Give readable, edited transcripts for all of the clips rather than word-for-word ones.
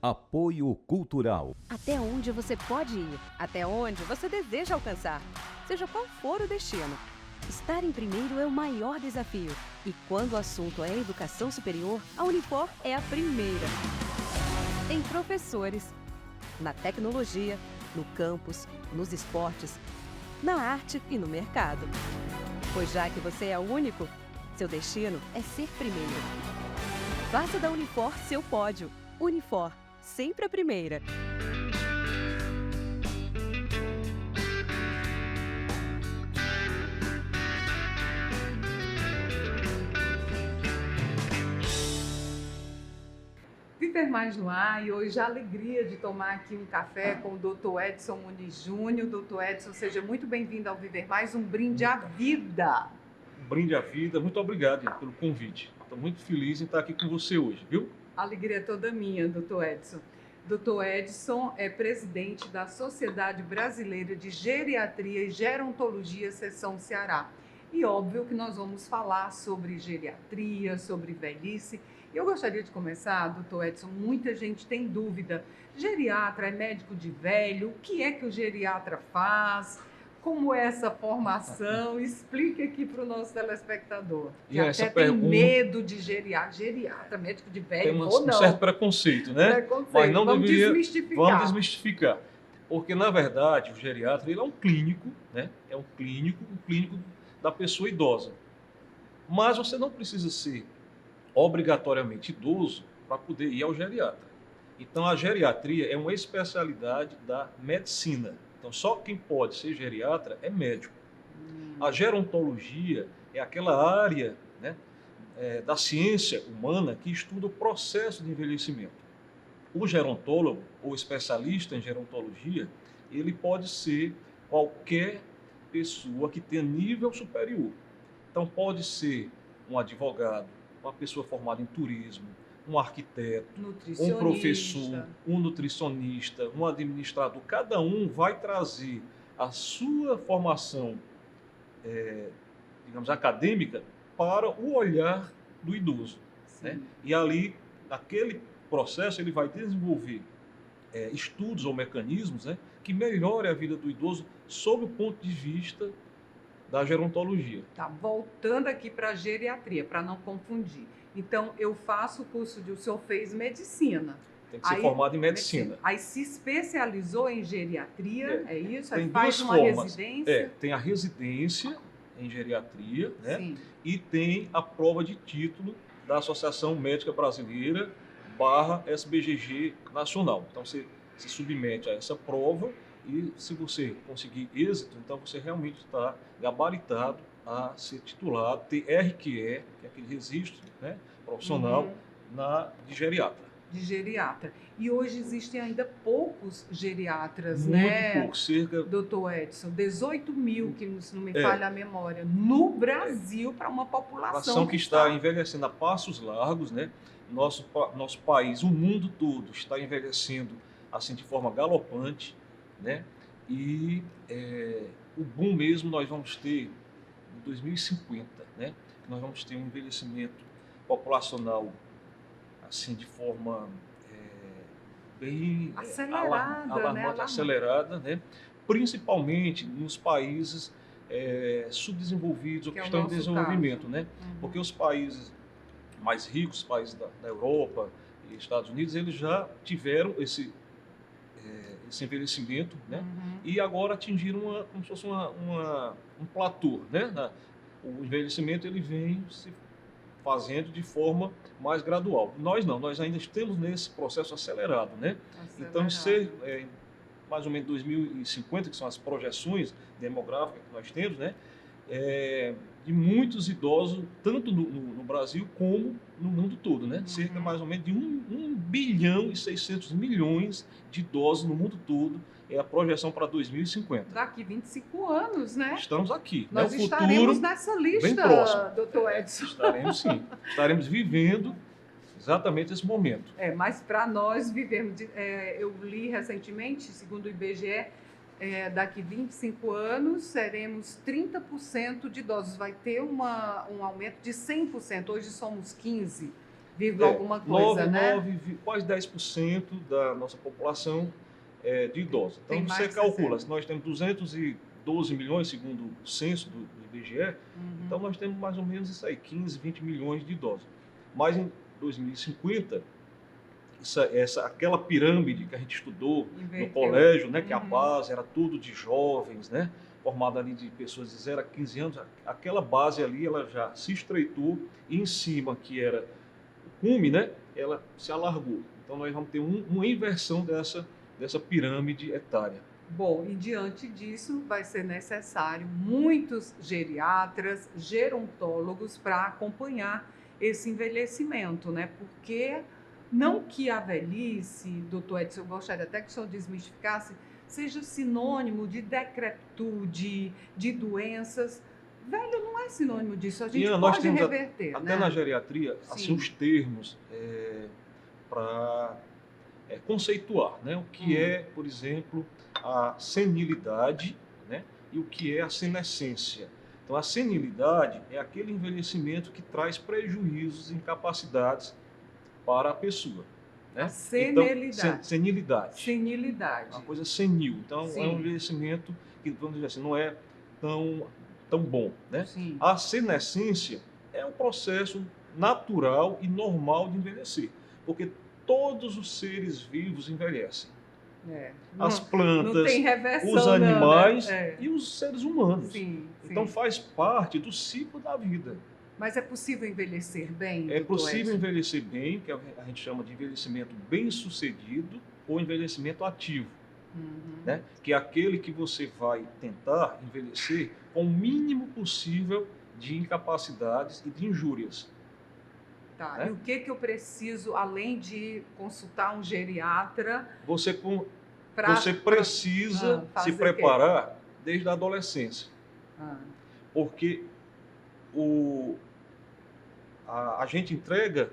Apoio Cultural. Até onde você pode ir, até onde você deseja alcançar, seja qual for o destino. Estar em primeiro é o maior desafio. E quando o assunto é educação superior, a Unifor é a primeira. Em professores, na tecnologia, no campus, nos esportes, na arte e no mercado. Pois já que você é o único, seu destino é ser primeiro. Faça da Unifor seu pódio. Unifor, sempre a primeira. Viver Mais no Ar, e hoje a alegria de tomar aqui um café com o Dr. Edson Muniz Júnior. Dr. Edson, seja muito bem-vindo ao Viver Mais, um brinde à vida. Um brinde à vida, muito obrigado pelo convite. Estou muito feliz em estar aqui com você hoje, viu? A alegria é toda minha, Dr. Edson. Dr. Edson é presidente da Sociedade Brasileira de Geriatria e Gerontologia, Seção Ceará. E óbvio que nós vamos falar sobre geriatria, sobre velhice. E eu gostaria de começar, doutor Edson, muita gente tem dúvida. Geriatra é médico de velho? O que é que o geriatra faz? Como é essa formação? Explique aqui para o nosso telespectador. Que até tem medo de geriatra, médico de velho, tem ou não. Um certo preconceito, né? Mas não vamos deveria... desmistificar. Vamos desmistificar. Porque, na verdade, o geriatra ele é um clínico, né? É um clínico da pessoa idosa. Mas você não precisa ser obrigatoriamente idoso para poder ir ao geriatra. Então, a geriatria é uma especialidade da medicina. Então, só quem pode ser geriatra é médico. A gerontologia é aquela área, né, da ciência humana que estuda o processo de envelhecimento. O gerontólogo, ou especialista em gerontologia, ele pode ser qualquer pessoa que tenha nível superior. Então, pode ser um advogado, uma pessoa formada em turismo, um arquiteto, um professor, um nutricionista, um administrador. Cada um vai trazer a sua formação, digamos, acadêmica para o olhar do idoso. Né? E ali, naquele processo, ele vai desenvolver estudos ou mecanismos, né, que melhorem a vida do idoso sob o ponto de vista da gerontologia. Tá, voltando aqui para a geriatria, para não confundir. Então, eu faço o curso o senhor fez medicina. Tem que ser formado em medicina. Aí se especializou em geriatria, é isso? Tem aí faz duas uma formas. residência? Tem a residência em geriatria, né? Sim. E tem a prova de título da Associação Médica Brasileira /SBGG Nacional. Então, você se submete a essa prova e, se você conseguir êxito, então você realmente está gabaritado a ser titulado, ter RQE, que é aquele registro, né, profissional, de geriatra. De geriatra. E hoje existem ainda poucos geriatras, Muito né? pouco, cerca... Doutor Edson, 18 mil, que se não me falha a memória, no Brasil, para uma população que está envelhecendo a passos largos, né? Nosso país, o mundo todo está envelhecendo assim de forma galopante, né? E o boom mesmo nós vamos ter em 2050, né? Nós vamos ter um envelhecimento populacional assim de forma bem alarmante, acelerada, né? Principalmente nos países subdesenvolvidos ou que estão em desenvolvimento, né? Porque os países mais ricos, os países da Europa e Estados Unidos, eles já tiveram esse envelhecimento, né? E agora atingiram como se fosse um platô, né? O envelhecimento ele vem se fazendo de forma mais gradual. Nós não, nós ainda estamos nesse processo acelerado, né? Então, mais ou menos 2050, que são as projeções demográficas que nós temos, né? De muitos idosos, tanto no Brasil como no mundo todo, né? Cerca mais ou menos de 1 bilhão e 600 milhões de idosos no mundo todo é a projeção para 2050. Daqui 25 anos, né? Estamos aqui. Nós né? estaremos nessa lista, bem próximo. doutor Edson. Estaremos sim. Estaremos vivendo exatamente esse momento. Mas para nós vivermos... eu li recentemente, segundo o IBGE, daqui 25 anos seremos 30% de idosos. Vai ter um aumento de 100%. Hoje somos 15%. alguma coisa, né? Quase 10% da nossa população é de idosos. Então, Tem você mais de calcula, 60. se nós temos 212 milhões, segundo o censo do IBGE, então nós temos mais ou menos isso aí, 15, 20 milhões de idosos. Mas em 2050, aquela pirâmide que a gente estudou Inverteu. no colégio, né, que a base era tudo de jovens, né, formada ali de pessoas de 0 a 15 anos, aquela base ali ela já se estreitou e em cima, que era o cume, né, ela se alargou. Então nós vamos ter uma inversão dessa pirâmide etária. Bom, e diante disso vai ser necessário muitos geriatras, gerontólogos para acompanhar esse envelhecimento, né? Porque não que a velhice, doutor Edson, eu gostaria até que o senhor desmistificasse, seja sinônimo de decrepitude, de doenças. Velho não é sinônimo disso, a gente nós pode temos reverter, até né? na geriatria, Sim. assim, os termos para conceituar, né? O que é, por exemplo, a senilidade, né? E o que é a senescência. Então, a senilidade é aquele envelhecimento que traz prejuízos e incapacidades para a pessoa. Né? A senilidade. Então, senilidade. Senilidade. Uma coisa senil. Então, Sim. é um envelhecimento que, vamos dizer assim, não é tão bom. Né? Sim. A senescência é um processo natural e normal de envelhecer, porque todos os seres vivos envelhecem. As plantas, não tem reversão, os animais, não, né? e os seres humanos. Sim, Então sim. faz parte do ciclo da vida. Mas é possível envelhecer bem? É doutor possível Edson? envelhecer bem, que a gente chama de envelhecimento bem-sucedido ou envelhecimento ativo. Né? Que é aquele que você vai tentar envelhecer com o mínimo possível de incapacidades e de injúrias. Tá. Né? E o que eu preciso, além de consultar um geriatra? Você precisa se preparar desde a adolescência. Porque a gente entrega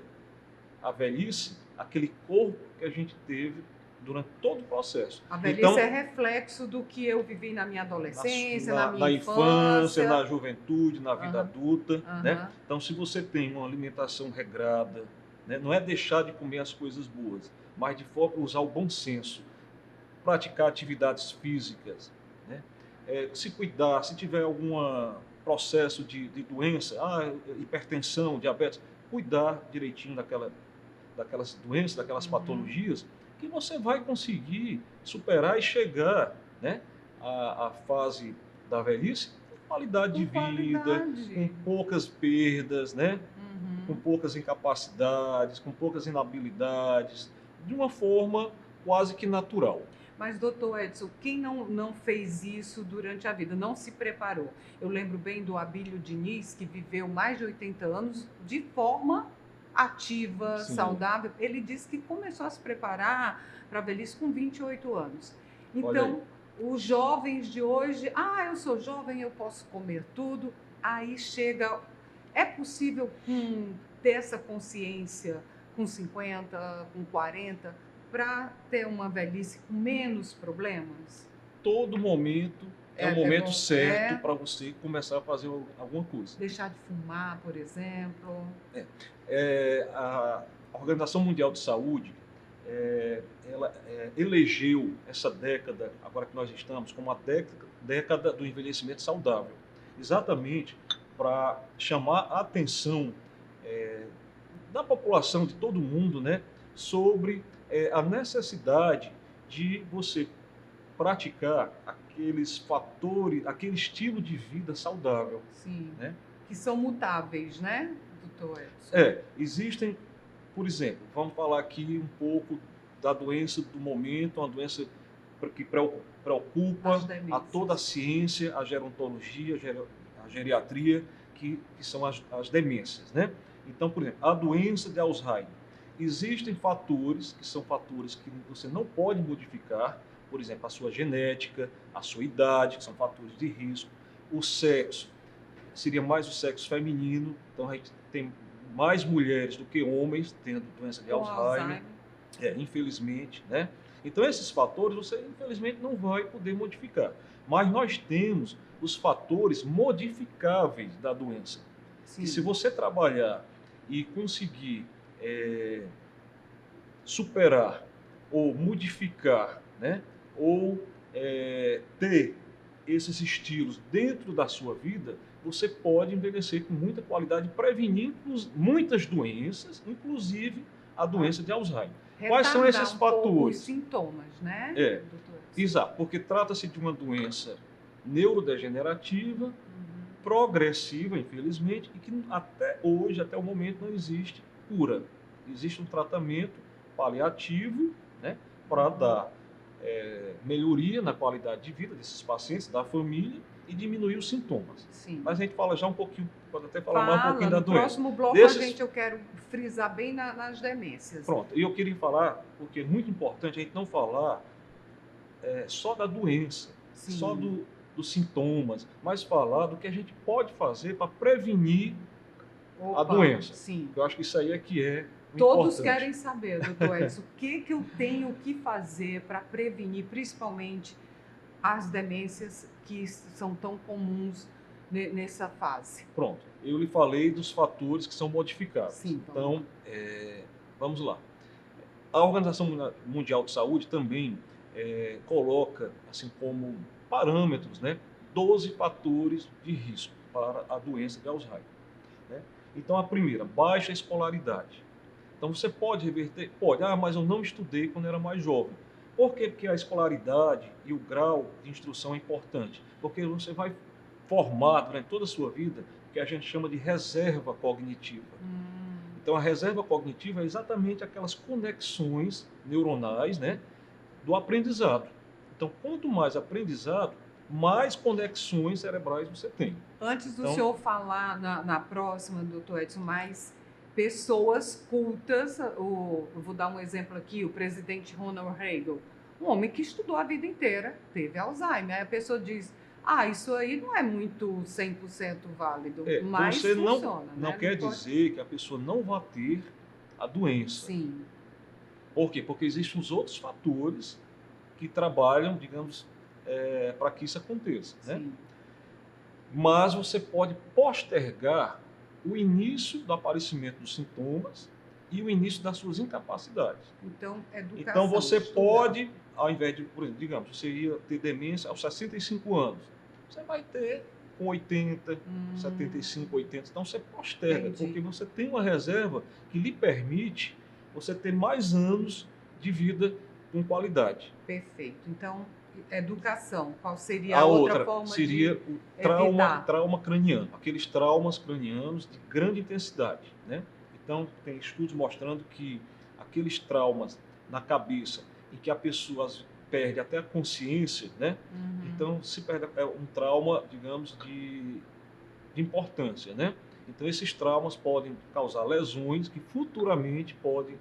à velhice aquele corpo que a gente teve durante todo o processo. A velhice então, é reflexo do que eu vivi na minha adolescência, na minha na infância, na juventude, na vida adulta. Né? Então, se você tem uma alimentação regrada, né? Não é deixar de comer as coisas boas, mas de usar o bom senso, praticar atividades físicas, né? Se cuidar, se tiver algum processo de doença, hipertensão, diabetes, cuidar direitinho daquelas doenças, daquelas patologias, que você vai conseguir superar e chegar, né, à fase da velhice com qualidade de vida, com poucas perdas, né, com poucas incapacidades, com poucas inabilidades, de uma forma quase que natural. Mas, doutor Edson, quem não fez isso durante a vida, não se preparou? Eu lembro bem do Abílio Diniz, que viveu mais de 80 anos de forma ativa, Sim. saudável. Ele disse que começou a se preparar para a velhice com 28 anos. Então, os jovens de hoje, eu sou jovem, eu posso comer tudo. Aí chega... É possível ter essa consciência com 50, com 40... para ter uma velhice com menos problemas? Todo momento é o momento certo para você começar a fazer alguma coisa. Deixar de fumar, por exemplo. A Organização Mundial de Saúde, ela elegeu essa década, agora que nós estamos, como a década do envelhecimento saudável, exatamente para chamar a atenção da população, de todo mundo, né, sobre a necessidade de você praticar aqueles fatores, aquele estilo de vida saudável. Sim, né? Que são mutáveis, né, doutor Edson? Existem, por exemplo, vamos falar aqui um pouco da doença do momento, uma doença que preocupa a toda a ciência, a gerontologia, a geriatria, que são as demências, né? Então, por exemplo, a doença de Alzheimer. Existem fatores que são fatores que você não pode modificar, por exemplo, a sua genética, a sua idade, que são fatores de risco, o sexo, seria mais o sexo feminino, então a gente tem mais mulheres do que homens tendo doença de Alzheimer, infelizmente, né? Então esses fatores você infelizmente não vai poder modificar, mas nós temos os fatores modificáveis da doença. Sim. E se você trabalhar e conseguir superar ou modificar, né? Ou ter esses estilos dentro da sua vida, você pode envelhecer com muita qualidade, prevenir muitas doenças, inclusive a doença de Alzheimer. Quais são esses fatores? Os sintomas, né, doutor? Exato, porque trata-se de uma doença neurodegenerativa, progressiva, infelizmente, e que até hoje, até o momento, não existe cura. Existe um tratamento paliativo, né, para dar melhoria na qualidade de vida desses pacientes, da família, e diminuir os sintomas. Sim. Mas a gente fala já um pouquinho, pode até falar mais um pouquinho da doença. No próximo bloco, eu quero frisar bem nas demências. Pronto, e eu queria falar, porque é muito importante a gente não falar só da doença, Sim. só dos sintomas, mas falar do que a gente pode fazer para prevenir a doença. Sim. Eu acho que isso aí é que é o Todos importante. querem saber, doutor Edson, o que eu tenho que fazer para prevenir, principalmente, as demências que são tão comuns nessa fase. Pronto, eu lhe falei dos fatores que são modificados. Sim, então, vamos lá. A Organização Mundial de Saúde também coloca, assim como parâmetros, né, 12 fatores de risco para a doença de Alzheimer. Né? Então, a primeira, baixa escolaridade. Então, você pode reverter? Pode. Mas eu não estudei quando era mais jovem. Por quê? Porque a escolaridade e o grau de instrução é importante. Porque você vai formar durante toda a sua vida o que a gente chama de reserva cognitiva. Então, a reserva cognitiva é exatamente aquelas conexões neuronais, né, do aprendizado. Então, quanto mais aprendizado, mais conexões cerebrais você tem. Antes do senhor falar na próxima, doutor Edson, mais pessoas cultas, eu vou dar um exemplo aqui, o presidente Ronald Reagan, um homem que estudou a vida inteira, teve Alzheimer. Aí a pessoa diz, isso aí não é muito 100% válido, mas você funciona. Não quer dizer que a pessoa não vá ter a doença. Sim. Por quê? Porque existem os outros fatores que trabalham, digamos, para que isso aconteça. Né? Sim. Mas você pode postergar o início do aparecimento dos sintomas e o início das suas incapacidades. Então, educação. Então, você estudar. pode, ao invés de, por exemplo, digamos, você ia ter demência aos 65 anos, você vai ter com 80, 75, 80. Então, você posterga, Entendi. porque você tem uma reserva que lhe permite você ter mais anos de vida com qualidade. Perfeito. Então, educação. Qual seria A outra forma seria de o evitar? trauma craniano, aqueles traumas cranianos de grande intensidade, né? Então, tem estudos mostrando que aqueles traumas na cabeça em que a pessoa perde até a consciência, né? Então, se perde um trauma, digamos, de importância, né? Então, esses traumas podem causar lesões que futuramente podem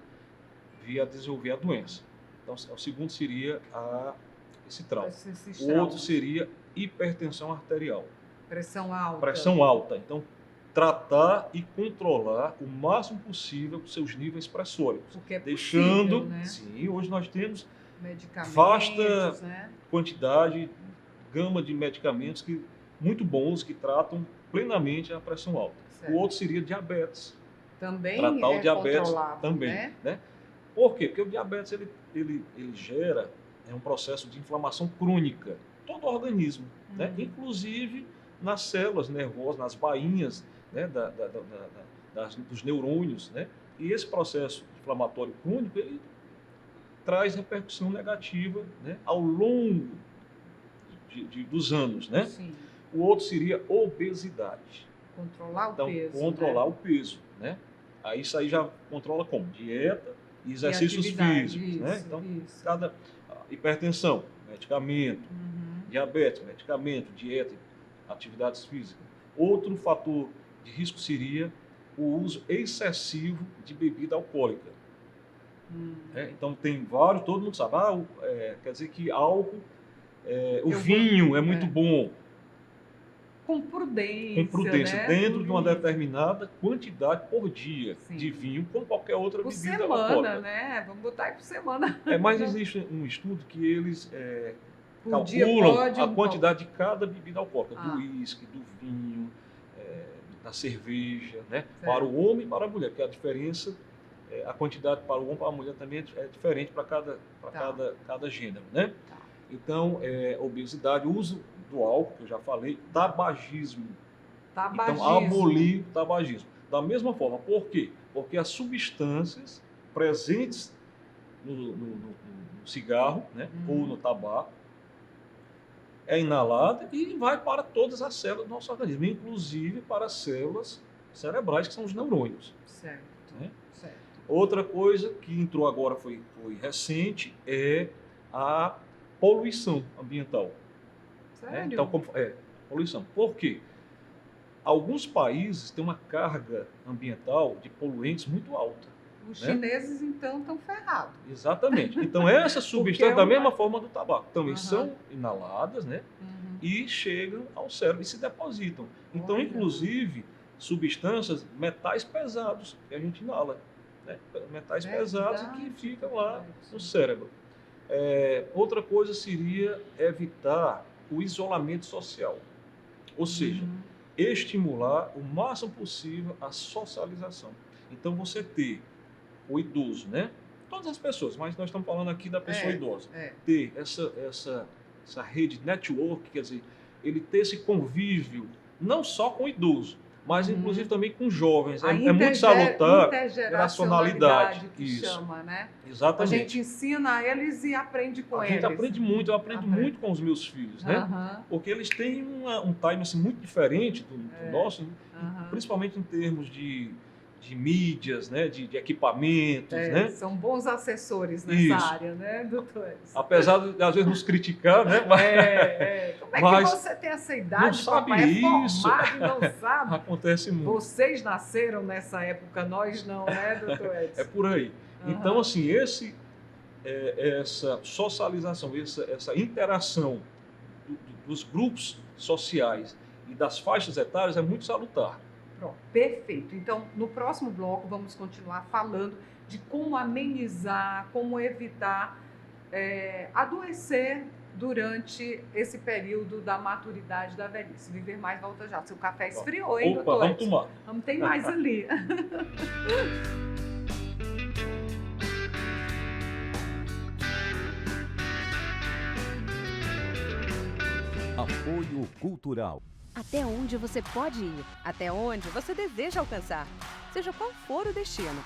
vir a desenvolver a doença. Então, o segundo seria esse trauma. O outro seria hipertensão arterial. Pressão alta. Pressão alta. Então, tratar e controlar o máximo possível os seus níveis pressóricos. Porque é deixando, possível, né? Sim, hoje nós temos medicamentos, vasta né? quantidade, gama de medicamentos muito bons que tratam plenamente a pressão alta. Certo. O outro seria diabetes. Também tratar o diabetes também, né? Por quê? Porque o diabetes ele gera um processo de inflamação crônica, todo o organismo, né? Inclusive nas células nervosas, nas bainhas, né? dos neurônios, né? E esse processo inflamatório crônico ele traz repercussão negativa, né? Ao longo dos anos, né? Sim. O outro seria obesidade. Controlar o então, peso. controlar né? o peso, né? Aí isso aí já controla como? Dieta e exercícios físicos, isso, né? Então, isso. cada hipertensão, medicamento, diabetes, medicamento, dieta, atividades físicas. Outro fator de risco seria o uso excessivo de bebida alcoólica. Então tem vários, todo mundo sabe, quer dizer que álcool, vinho é muito bom. Com prudência, Com prudência, né? dentro de uma determinada quantidade por dia Sim. de vinho, como qualquer outra por bebida semana, alcoólica. né? Vamos botar aí por semana. Mas existe um estudo que eles Por dia calculam pode, a quantidade de cada bebida alcoólica, do Ah. uísque, do vinho, da cerveja, né? Certo. Para o homem e para a mulher, porque a diferença a quantidade para o homem e para a mulher também é diferente para cada gênero, né? Tá. Então, obesidade, uso do álcool, que eu já falei, tabagismo. Tabagismo. Então, abolir o tabagismo. Da mesma forma, por quê? Porque as substâncias presentes no cigarro, né, ou no tabaco, é inalada e vai para todas as células do nosso organismo, inclusive para as células cerebrais, que são os neurônios. Certo, Né? certo. Outra coisa que entrou agora, foi recente, é a poluição ambiental. Sério? Né? Então, poluição. Por quê? Alguns países têm uma carga ambiental de poluentes muito alta. Os né? chineses, então, estão ferrados. Exatamente. Então, essas substâncias, da uma- mesma forma do tabaco, também Aham. são inaladas, né? Uhum. E chegam ao cérebro e se depositam. Então, Olha. inclusive, substâncias, metais pesados que a gente inala. Né? Metais pesados que Verdade, ficam lá verdade. no cérebro. Outra coisa seria evitar o isolamento social. Ou seja, Uhum. estimular o máximo possível a socialização. Então, você ter o idoso, né? Todas as pessoas, mas nós estamos falando aqui da pessoa idosa. Ter essa rede network, quer dizer, ele ter esse convívio, não só com o idoso, mas inclusive também com jovens. É muito salutar a intergeracionalidade que Isso. chama, né? A Exatamente. gente ensina eles e aprende com A eles. gente aprende muito, eu aprendo muito com os meus filhos, né? Aham, Porque eles têm um time assim, muito diferente do aham. nosso, principalmente em termos de mídias, né? de equipamentos, né? São bons assessores nessa Isso. área, né, doutor Edson? Apesar de às vezes nos criticar, né? Mas Como é Mas que você tem essa idade? não sabe papai isso. É formado e não sabe. acontece muito. Vocês nasceram nessa época, nós não, né, doutor Edson? É por aí. Aham. Então, assim, essa socialização, essa interação dos grupos sociais e das faixas etárias é muito salutar. Pronto, perfeito. Então, no próximo bloco, vamos continuar falando de como amenizar, como evitar adoecer durante esse período da maturidade da velhice. Viver mais volta já. Seu café esfriou, hein, Opa, doutor vamos Edson? tomar. Vamos, tem mais ali. Apoio Cultural. Até onde você pode ir, até onde você deseja alcançar, seja qual for o destino.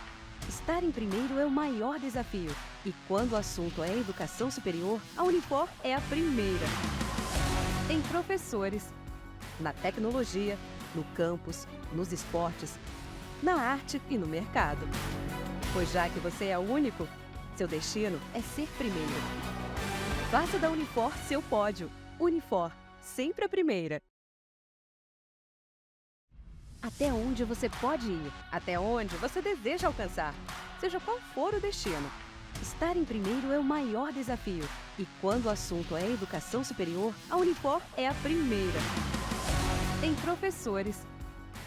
Estar em primeiro é o maior desafio. E quando o assunto é educação superior, a Unifor é a primeira. Tem professores na tecnologia, no campus, nos esportes, na arte e no mercado. Pois já que você é o único, seu destino é ser primeiro. Faça da Unifor seu pódio. Unifor, sempre a primeira. Até onde você pode ir, até onde você deseja alcançar, seja qual for o destino. Estar em primeiro é o maior desafio. E quando o assunto é educação superior, a Unifor é a primeira. Tem professores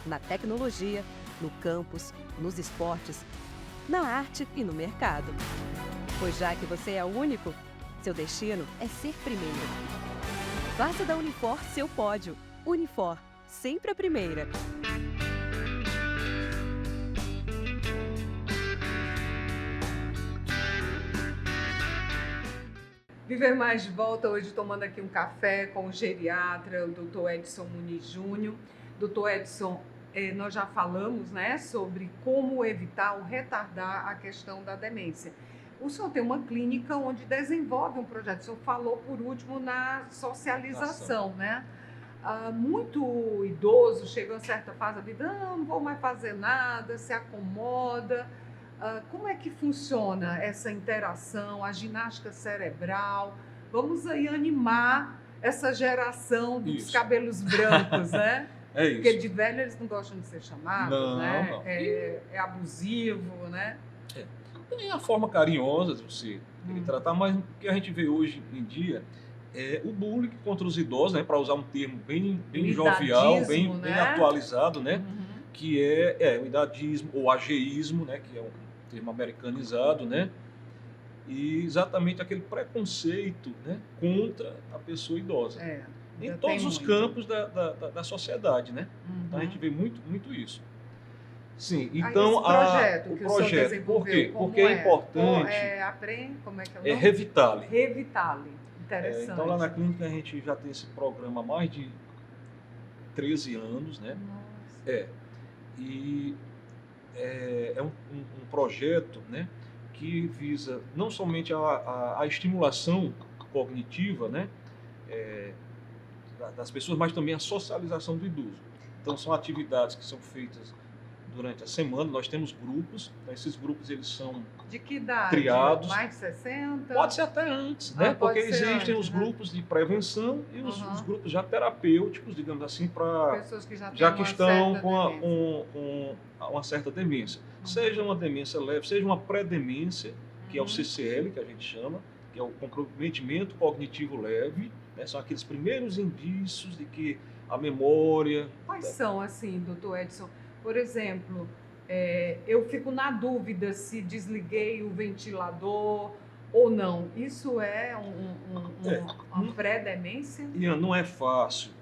na tecnologia, no campus, nos esportes, na arte e no mercado. Pois já que você é o único, seu destino é ser primeiro. Faça da Unifor seu pódio. Unifor, sempre a primeira. Viver Mais de volta, hoje tomando aqui um café com o geriatra, o Dr. Edson Muniz Júnior. Dr. Edson, nós já falamos, né, sobre como evitar ou retardar a questão da demência. O senhor tem uma clínica onde desenvolve um projeto. O senhor falou, por último, na socialização, né? Muito idoso chega a certa fase da vida, não vou mais fazer nada, se acomoda. Como é que funciona essa interação, a ginástica cerebral? Vamos aí animar essa geração dos cabelos brancos, né? É isso. Porque de velho eles não gostam de ser chamados, Não, né? não. É abusivo, né? Tem a forma carinhosa de você tratar, mas o que a gente vê hoje em dia é o bullying contra os idosos, né? Para usar um termo bem jovial, bem atualizado, né? Que é o idadismo, ou ageísmo, né? Que é um termo americanizado, né? E exatamente aquele preconceito, né? Contra a pessoa idosa. Em todos os campos da sociedade, né? Então a gente vê muito isso. Sim, Aí então esse projeto o que o senhor projeto, desenvolveu, por quê? como Porque é importante, como é que é o é nome? Revitale. Revitale. Interessante. Então lá na clínica a gente já tem esse programa há mais de 13 anos, né? Nossa. E é um projeto, né, que visa não somente a estimulação cognitiva, né, é, das pessoas, mas também a socialização do idoso. Então são atividades que são feitas durante a semana. Nós temos grupos, então esses grupos eles são De que idade? triados. Mais de 60? Pode ser até antes, né? Porque Pode ser existem antes, os né? grupos de prevenção e os grupos já terapêuticos, digamos assim, para Pessoas que já têm já que uma estão certa com, demência. com uma certa demência. Seja uma demência leve, seja uma pré-demência, que é o Uhum. CCL, que a gente chama, que é o comprometimento cognitivo leve, né? São aqueles primeiros indícios de que a memória... Quais são, assim, doutor Edson? Por exemplo, eu fico na dúvida se desliguei o ventilador ou não. Isso é uma pré-demência? Ian, não é fácil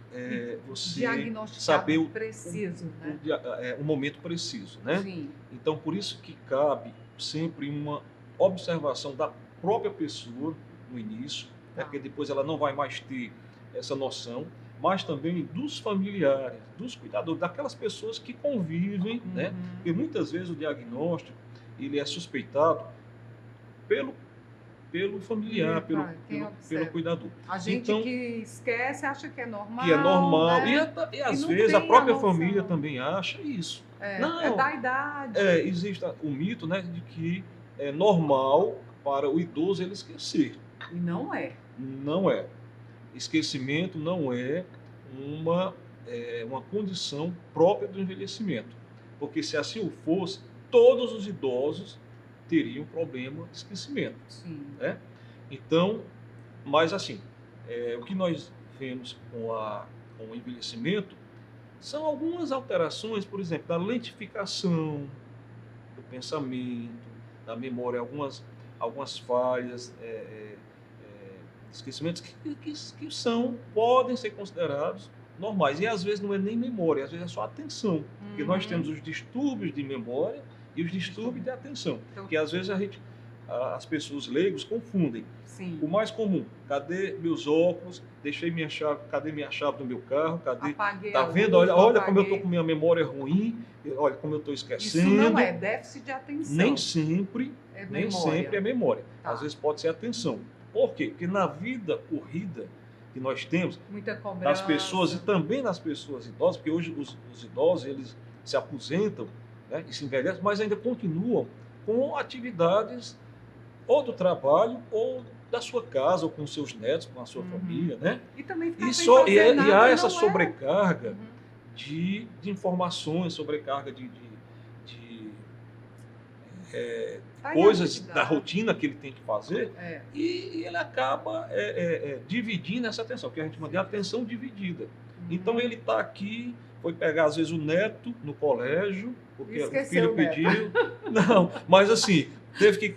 você Diagnosticar saber preciso, né? o momento preciso, né? Sim. Então, por isso que cabe sempre uma observação da própria pessoa no início, né? Porque depois ela não vai mais ter essa noção, mas também dos familiares, dos cuidadores, daquelas pessoas que convivem, né? Porque muitas vezes o diagnóstico ele é suspeitado pelo familiar, pelo cuidador. A gente então, que esquece acha que é normal. Que é normal. Né? E às não vezes a tem própria noção. família também acha isso. Não, é da idade. Existe o mito, né, de que é normal para o idoso ele esquecer. E não é. Não é. Esquecimento não é uma condição própria do envelhecimento. Porque se assim o fosse, todos os idosos teriam problema de esquecimento. Sim. Né? Então, mas assim, o que nós vemos com o envelhecimento são algumas alterações, por exemplo, da lentificação do pensamento, da memória, algumas falhas, esquecimentos que podem ser considerados normais. E às vezes não é nem memória, às vezes é só atenção. Porque nós temos os distúrbios de memória e os distúrbios de atenção. Então, que às vezes as pessoas leigos confundem. Sim. O mais comum, cadê meus óculos? Deixei minha chave, cadê minha chave do meu carro? Cadê? Apaguei tá vendo? Olha como eu estou com minha memória ruim, olha como eu estou esquecendo. Isso não é déficit de atenção. Nem sempre é memória. Tá. Às vezes pode ser atenção. Por quê? Porque na vida corrida que nós temos, muita cobrança das pessoas e também nas pessoas idosas, porque hoje os idosos eles se aposentam, né, e se envelhecem, mas ainda continuam com atividades ou do trabalho ou da sua casa, ou com seus netos, com a sua família, né? E também e há essa sobrecarga de informações, sobrecarga de coisas da rotina que ele tem que fazer, e ele acaba dividindo essa atenção, que a gente chama de atenção dividida. Então ele está aqui, foi pegar às vezes o neto no colégio, porque o filho pediu. Não, mas assim,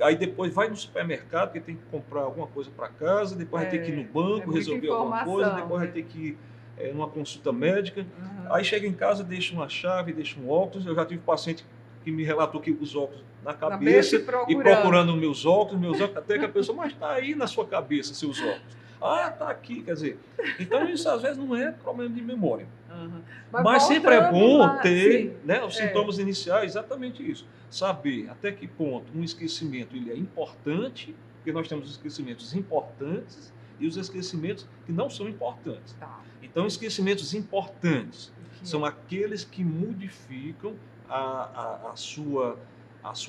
aí depois vai no supermercado, porque tem que comprar alguma coisa para casa, depois vai ter que ir no banco, resolver alguma coisa, depois vai ter que ir numa consulta médica. Aí chega em casa, deixa uma chave, deixa um óculos. Eu já tive paciente que me relatou que os óculos na cabeça e procurando meus óculos, até que a pessoa, mas está aí na sua cabeça seus óculos. Está aqui, quer dizer. Então isso às vezes não é problema de memória. Mas sempre é bom ter, né, os sintomas iniciais, exatamente isso. Saber até que ponto um esquecimento ele é importante, porque nós temos os esquecimentos importantes e os esquecimentos que não são importantes. Tá. Então, esquecimentos importantes são aqueles que modificam a sua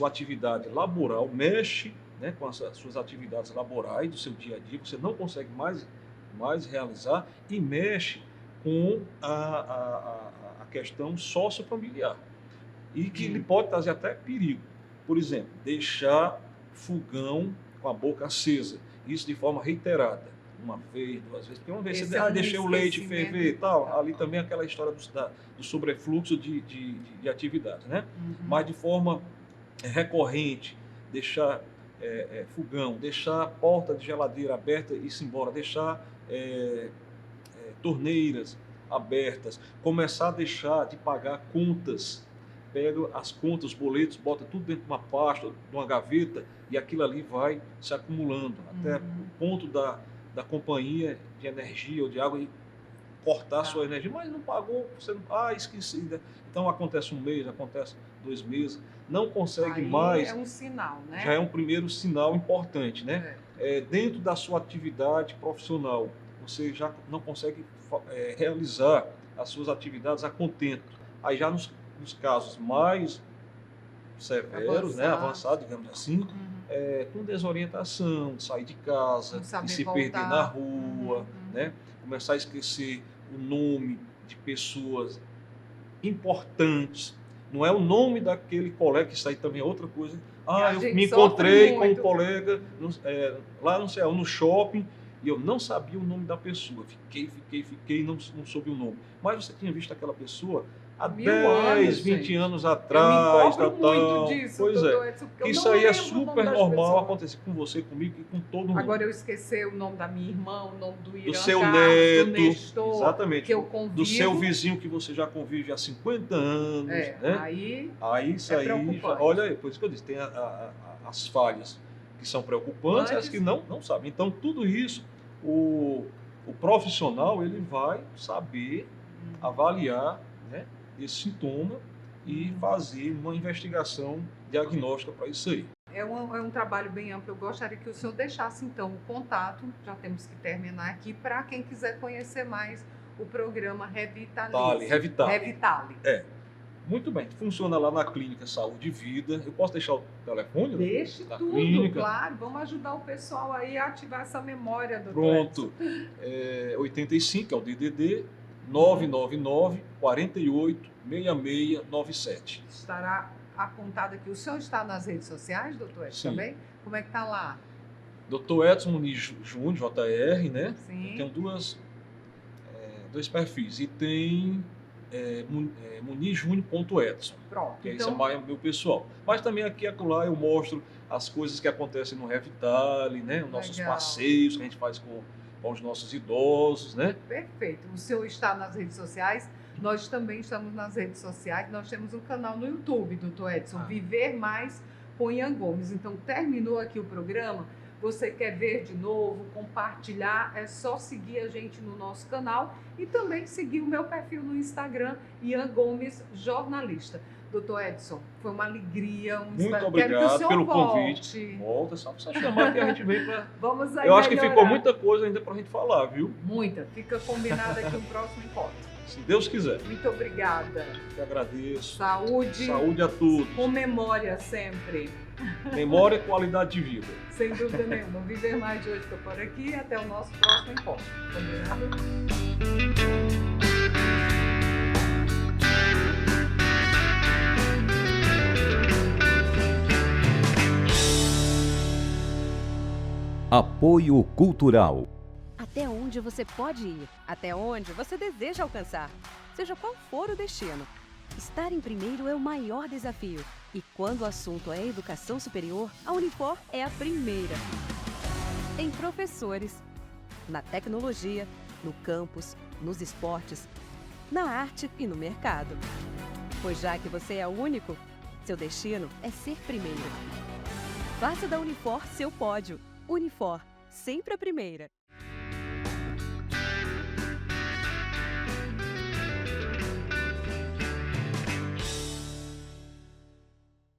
atividade laboral, mexe, né, com as suas atividades laborais do seu dia a dia, você não consegue mais realizar, e mexe com a questão sociofamiliar. E que lhe pode trazer até perigo. Por exemplo, deixar fogão com a boca acesa. Isso de forma reiterada. Uma vez, 2 vezes. Porque uma vez você deixei o leite ferver e tal. Ali também aquela história do sobrefluxo de atividades, né? Mas de forma recorrente, deixar fogão, deixar a porta de geladeira aberta e ir embora, deixar torneiras abertas, começar a deixar de pagar contas pega as contas, os boletos, bota tudo dentro de uma pasta, de uma gaveta, e aquilo ali vai se acumulando, até o ponto da companhia de energia ou de água e cortar a sua energia, mas não pagou, você não, esqueci. Né? Então acontece um mês, acontece 2 meses, não consegue Aí mais. é um sinal, né? Já é um primeiro sinal importante, né? Dentro da sua atividade profissional, você já não consegue realizar as suas atividades a contento. Aí já nos casos mais severos, né, avançados, digamos assim, com desorientação, sair de casa e se perder na rua, né, começar a esquecer o nome de pessoas importantes, não é o nome daquele colega, que isso aí também é outra coisa. Eu me encontrei com um colega lá no shopping e eu não sabia o nome da pessoa. Fiquei, não soube o nome. Mas você tinha visto aquela pessoa há 10, 20 anos atrás. Eu me cobro muito disso, pois doutor é. Edson, porque Isso aí é super normal acontecer com você, comigo e com todo mundo. Agora eu esqueci o nome da minha irmã, o nome do Irã, do seu Carlos, neto, do Nestor, exatamente, que eu convivo. Do seu vizinho que você já convive há 50 anos. Né? Aí isso aí, olha aí, por isso que eu disse, tem as falhas que são preocupantes e as que não sabem. Então, tudo isso, o profissional ele vai saber avaliar, né, esse sintoma e fazer uma investigação diagnóstica para isso aí. É um trabalho bem amplo. Eu gostaria que o senhor deixasse, então, o contato, já temos que terminar aqui, para quem quiser conhecer mais o programa Revitalize. Revitale. Muito bem. Funciona lá na Clínica Saúde e Vida. Eu posso deixar o telefone? Deixe da tudo, clínica. Claro. Vamos ajudar o pessoal aí a ativar essa memória, doutor. Pronto. 85, é o DDD, 999 48 6697. Estará apontado aqui. O senhor está nas redes sociais, doutor Edson, também? Como é que está lá? Dr. Edson Muniz Júnior, JR, né? Sim. Tem dois perfis. E tem munizjúnior.edson. Pronto. Que então, esse é o meu pessoal. Mas também aqui e acolá eu mostro as coisas que acontecem no Revitale, né? Os nossos passeios que a gente faz com os nossos idosos, né? Perfeito. O senhor está nas redes sociais, nós também estamos nas redes sociais, nós temos um canal no YouTube, doutor Edson, Viver Mais com Ian Gomes. Então, terminou aqui o programa, você quer ver de novo, compartilhar, é só seguir a gente no nosso canal e também seguir o meu perfil no Instagram, Ian Gomes Jornalista. Doutor Edson, foi uma alegria. Muito obrigado pelo convite. Volta, só para chamar que a gente vem para... Vamos aí. Eu acho que ficou muita coisa ainda para a gente falar, viu? Muita. Fica combinado aqui um próximo encontro. Se Deus quiser. Muito obrigada. Eu agradeço. Saúde. Saúde a todos. Com memória sempre. Memória e qualidade de vida. Sem dúvida nenhuma. Viver Mais de hoje fica por aqui. Até o nosso próximo encontro. Combinado? Apoio Cultural. Até onde você pode ir, até onde você deseja alcançar, seja qual for o destino. Estar em primeiro é o maior desafio. E quando o assunto é educação superior, a Unifor é a primeira. Em professores, na tecnologia, no campus, nos esportes, na arte e no mercado. Pois já que você é o único, seu destino é ser primeiro. Faça da Unifor seu pódio. Unifor, sempre a primeira.